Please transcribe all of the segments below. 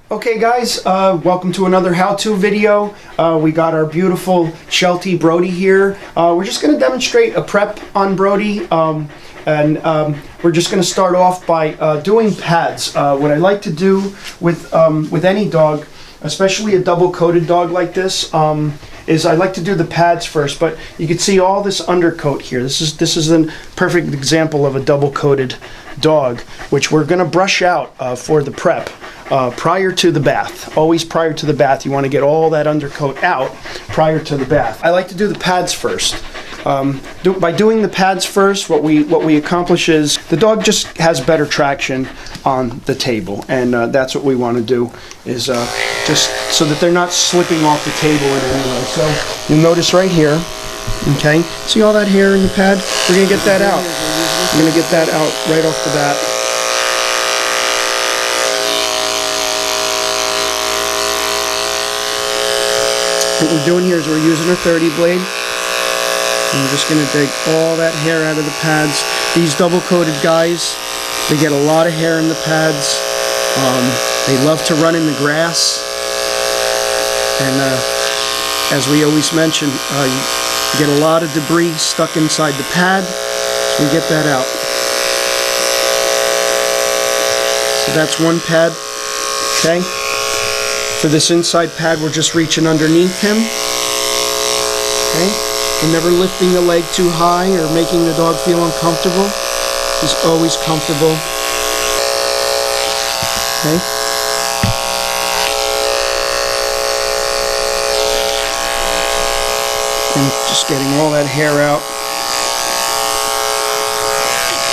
Okay guys, welcome to another how-to video. We got our beautiful Sheltie Brody here. We're just going to demonstrate a prep on Brody, and we're just going to start off by doing pads. What I like to do with any dog, especially a double-coated dog like this, is I like to do the pads first. But you can see all this undercoat here. This is a perfect example of a double-coated dog, which we're going to brush out for the prep. Prior to the bath. Always prior to the bath. You want to get all that undercoat out prior to the bath. I like to do the pads first. By doing the pads first, what we accomplish is the dog just has better traction on the table, and that's what we want to do, is just so that they're not slipping off the table in any way. So you'll notice right here, okay, see all that hair in the pad? We're going to get that out. We're going to get that out right off the bat. What we're doing here is we're using a 30 blade. And we're just going to dig all that hair out of the pads. These double-coated guys, they get a lot of hair in the pads. They love to run in the grass. And as we always mention, you get a lot of debris stuck inside the pad. So we get that out. So that's one pad. Okay. For this inside pad, we're just reaching underneath him. Okay? We're never lifting the leg too high or making the dog feel uncomfortable. He's always comfortable. Okay? And just getting all that hair out.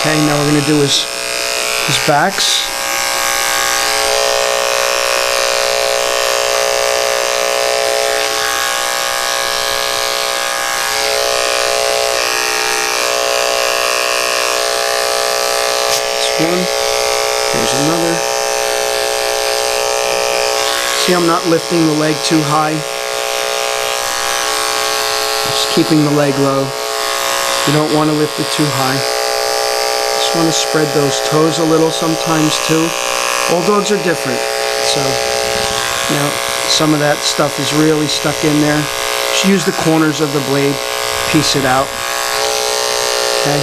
Okay, now we're going to do his backs. One, there's another. See, I'm not lifting the leg too high. Just keeping the leg low. You don't want to lift it too high. Just want to spread those toes a little sometimes too. All dogs are different, so you know, some of that stuff is really stuck in there. Just use the corners of the blade, piece it out. Okay.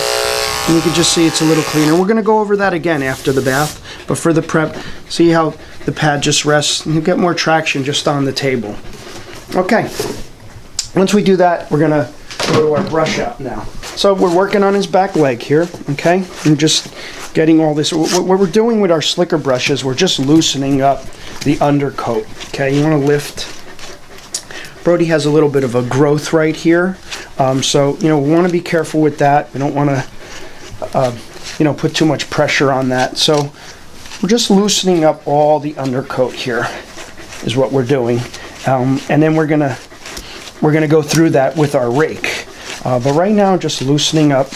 And you can just see it's a little cleaner. We're going to go over that again after the bath, but for the prep, see how the pad just rests, and you get more traction just on the table. Okay, once we do that, we're going to go to our brush out now. So we're working on his back leg here, okay? And just getting all this. What we're doing with our slicker brushes, we're just loosening up the undercoat, okay? You want to lift. Brody has a little bit of a growth right here, so you know, we want to be careful with that. We don't want to you know, put too much pressure on that. So we're just loosening up all the undercoat here is what we're doing, and then we're gonna go through that with our rake, but right now just loosening up,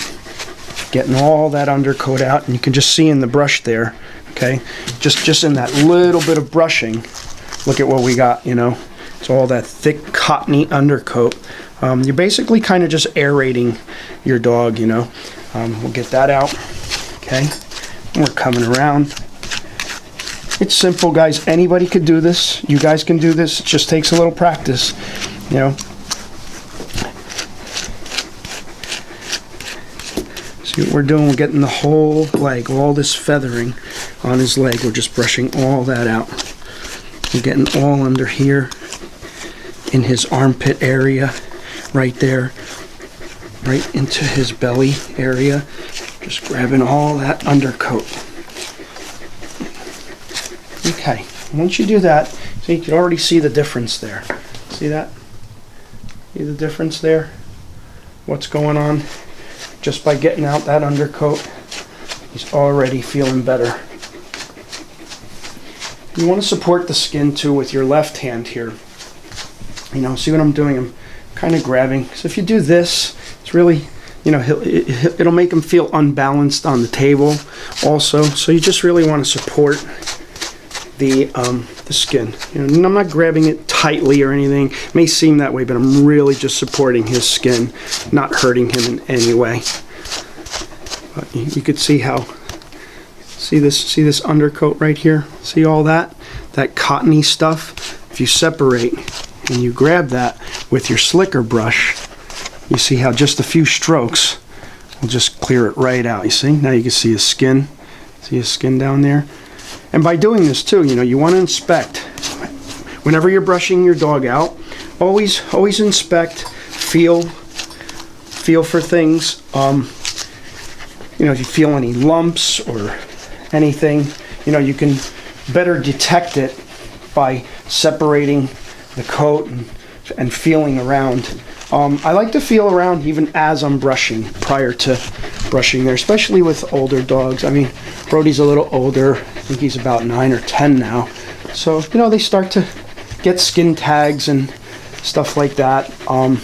getting all that undercoat out. And you can just see in the brush there, okay, just in that little bit of brushing, look at what we got. You know, it's all that thick cottony undercoat. You're basically kind of just aerating your dog, you know. We'll get that out, okay? And we're coming around. It's simple, guys. Anybody could do this. You guys can do this. It just takes a little practice, you know. See what we're doing? We're getting the whole leg, all this feathering on his leg. We're just brushing all that out. We're getting all under here in his armpit area, right there. Right into his belly area, just grabbing all that undercoat. Okay, once you do that, so you can already see the difference there. See that? See the difference there? What's going on? Just by getting out that undercoat, he's already feeling better. You want to support the skin too with your left hand here. You know, see what I'm doing? I'm kind of grabbing. So if you do this, it's really, you know, it'll make him feel unbalanced on the table also. So you just really want to support the skin. You know, I'm not grabbing it tightly or anything. It may seem that way, but I'm really just supporting his skin, not hurting him in any way. But you could see how, see this undercoat right here? See all that cottony stuff? If you separate and you grab that with your slicker brush, you see how just a few strokes will just clear it right out. You see? Now you can see his skin. See his skin down there? And by doing this too, you know, you want to inspect. Whenever you're brushing your dog out, always inspect, feel for things. You know, if you feel any lumps or anything, you know, you can better detect it by separating the coat and feeling around. I like to feel around even as I'm brushing, prior to brushing there, especially with older dogs. I mean, Brody's a little older. I think he's about 9 or 10 now. So, you know, they start to get skin tags and stuff like that.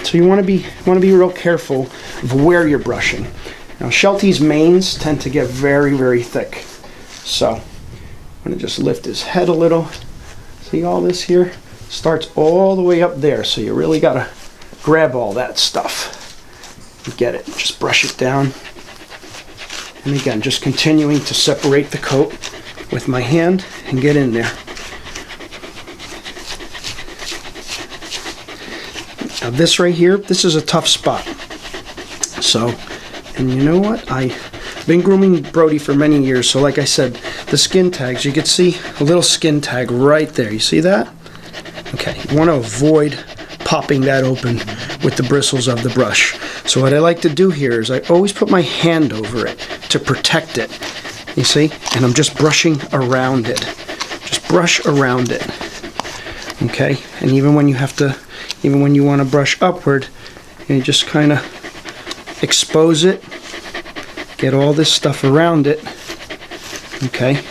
So you want to be real careful of where you're brushing. Now, Sheltie's manes tend to get very, very thick. So I'm going to just lift his head a little. See all this here? Starts all the way up there. So you really got to grab all that stuff. You get it. Just brush it down. And again, just continuing to separate the coat with my hand and get in there. Now this right here, this is a tough spot. So, and you know what? I've been grooming Brody for many years, so like I said, the skin tags, you can see a little skin tag right there. You see that? Okay, you want to avoid popping that open with the bristles of the brush. So what I like to do here is I always put my hand over it to protect it. You see? And I'm just brushing around it. Just brush around it. Okay? And even when you want to brush upward, you just kind of expose it. Get all this stuff around it. Okay?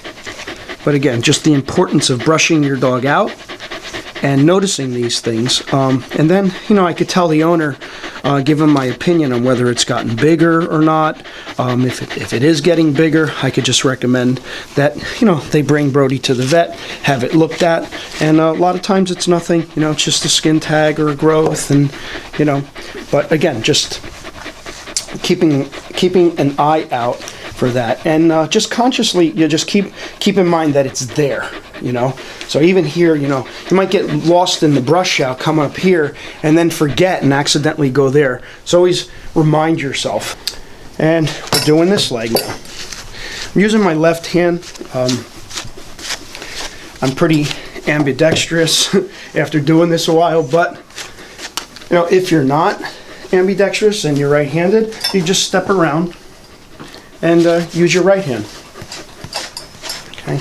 But again, just the importance of brushing your dog out and noticing these things. And then, you know, I could tell the owner, give him my opinion on whether it's gotten bigger or not. If it is getting bigger, I could just recommend that, you know, they bring Brody to the vet, have it looked at. And a lot of times it's nothing, you know, it's just a skin tag or a growth, and, you know, but again, just keeping an eye out for that. And just consciously, you just keep in mind that it's there, you know. So even here, you know, you might get lost in the brush out, come up here, and then forget and accidentally go there. So always remind yourself. And we're doing this leg now. I'm using my left hand. I'm pretty ambidextrous after doing this a while, but, you know, if you're not ambidextrous and you're right-handed, you just step around and use your right hand. Okay.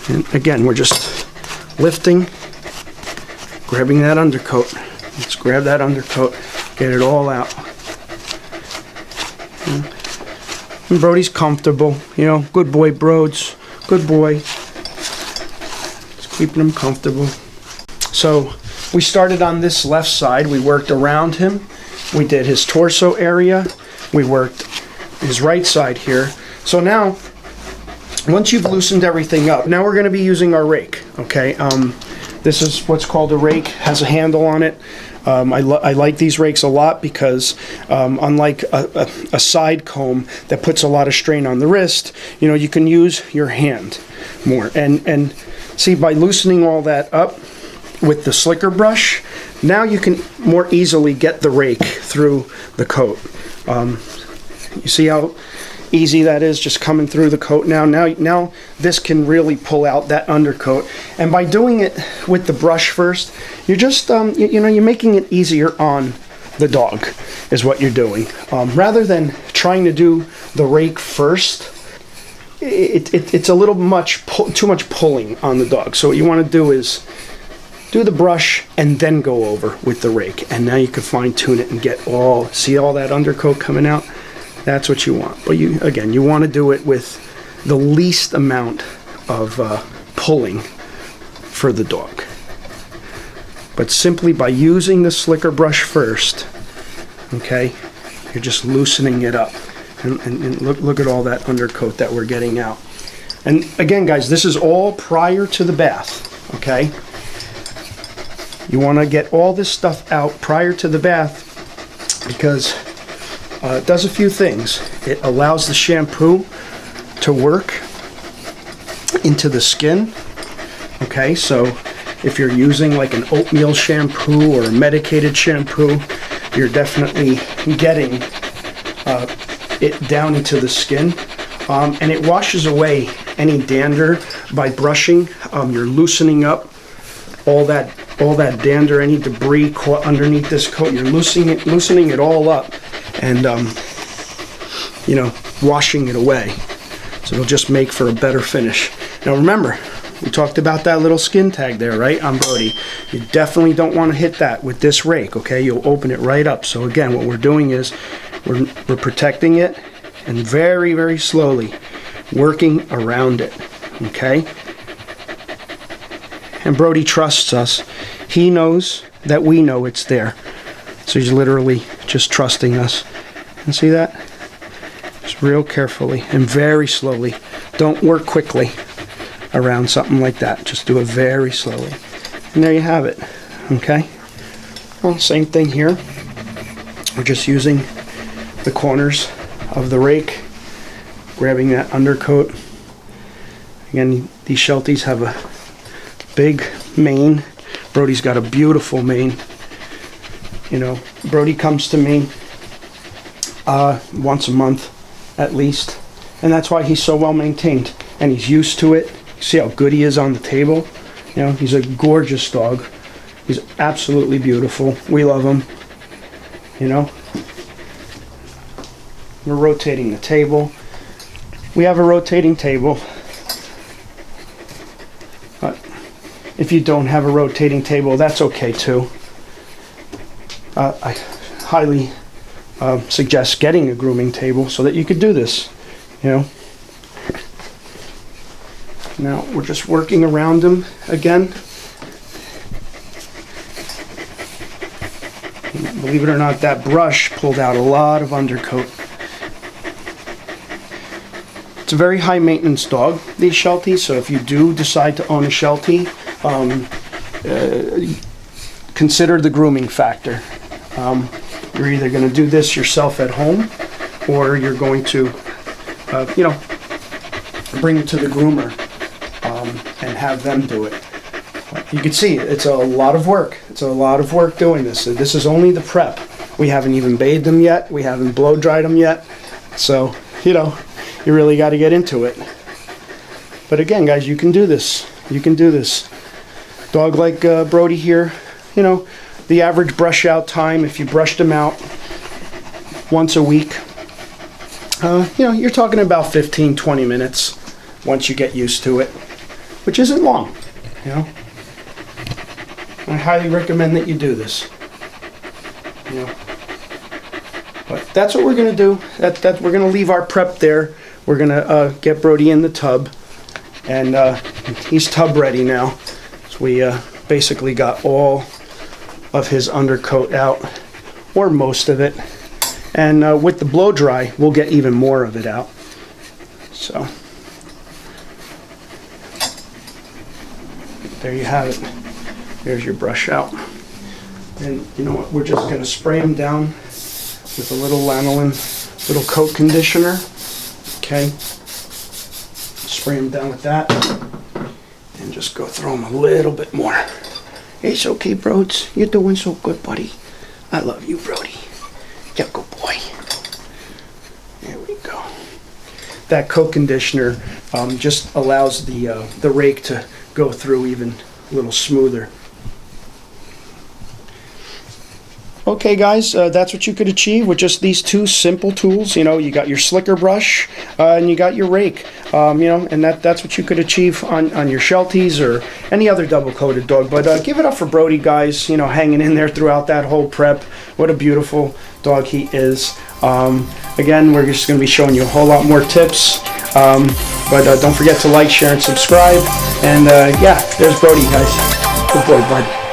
And again, we're just lifting, grabbing that undercoat. Let's grab that undercoat, get it all out. And Brody's comfortable, you know, good boy, Broads, good boy. Just keeping him comfortable. So we started on this left side. We worked around him. We did his torso area. We worked his right side here. So now, once you've loosened everything up, now we're going to be using our rake, okay? This is what's called a rake, has a handle on it. I like these rakes a lot because unlike a side comb that puts a lot of strain on the wrist, you know, you can use your hand more. And see, by loosening all that up with the slicker brush, now you can more easily get the rake through the coat. You see how easy that is, just coming through the coat now. Now this can really pull out that undercoat. And by doing it with the brush first, you're just, you know, you're making it easier on the dog, is what you're doing. Rather than trying to do the rake first, it's a little too much pulling on the dog. So what you want to do is do the brush and then go over with the rake. And now you can fine tune it and get see all that undercoat coming out? That's what you want. But you want to do it with the least amount of pulling for the dog. But simply by using the slicker brush first, okay, you're just loosening it up. And look at all that undercoat that we're getting out. And again, guys, this is all prior to the bath, okay? You want to get all this stuff out prior to the bath because it does a few things. It allows the shampoo to work into the skin, okay? So if you're using like an oatmeal shampoo or a medicated shampoo, you're definitely getting it down into the skin. And it washes away any dander by brushing. You're loosening up all that dander, any debris caught underneath this coat. You're loosening it all up, and you know, washing it away. So it'll just make for a better finish. Now remember, we talked about that little skin tag there, right, on Brody. You definitely don't want to hit that with this rake, okay? You'll open it right up. So again, what we're doing is we're protecting it and very, very slowly working around it, okay? And Brody trusts us. He knows that we know it's there. So he's literally just trusting us. And see that? Just real carefully and very slowly. Don't work quickly around something like that. Just do it very slowly. And there you have it, okay? Well, same thing here. We're just using the corners of the rake, grabbing that undercoat. Again, these Shelties have a big mane. Brody's got a beautiful mane. You know, Brody comes to me once a month at least, and that's why he's so well maintained, and he's used to it. See how good he is on the table. You know, he's a gorgeous dog. He's absolutely beautiful. We love him. You know, we're rotating the table. We have a rotating table. But if you don't have a rotating table, that's okay too. I highly suggest getting a grooming table so that you could do this, you know. Now we're just working around him again. Believe it or not, that brush pulled out a lot of undercoat. It's a very high maintenance dog, these Shelties, so if you do decide to own a Sheltie, consider the grooming factor. You're either going to do this yourself at home, or you're going to, you know, bring it to the groomer and have them do it. You can see it's a lot of work. It's a lot of work doing this. So this is only the prep. We haven't even bathed them yet. We haven't blow dried them yet. So, you know, you really got to get into it. But again, guys, you can do this. You can do this. Dog like Brody here, you know, the average brush out time, if you brushed him out once a week, you know, you're talking about 15-20 minutes once you get used to it, which isn't long, you know. I highly recommend that you do this, you know. But that's what we're going to do. We're going to leave our prep there. We're going to get Brody in the tub, and he's tub ready now. So we basically got all of his undercoat out, or most of it, and with the blow dry we'll get even more of it out. So there you have it. There's your brush out. And you know what, we're just going to spray him down with a little lanolin, little coat conditioner. Okay, spray him down with that, and just go throw him a little bit more. It's okay, Broads. You're doing so good, buddy. I love you, Brody. Yeah, good boy. There we go. That coat conditioner just allows the rake to go through even a little smoother. Okay, guys, that's what you could achieve with just these two simple tools. You know, you got your slicker brush and you got your rake. You know, and that's what you could achieve on your Shelties or any other double-coated dog. But give it up for Brody, guys. You know, hanging in there throughout that whole prep. What a beautiful dog he is. Again, we're just going to be showing you a whole lot more tips. But don't forget to like, share, and subscribe. And yeah, there's Brody, guys. Good boy, bud.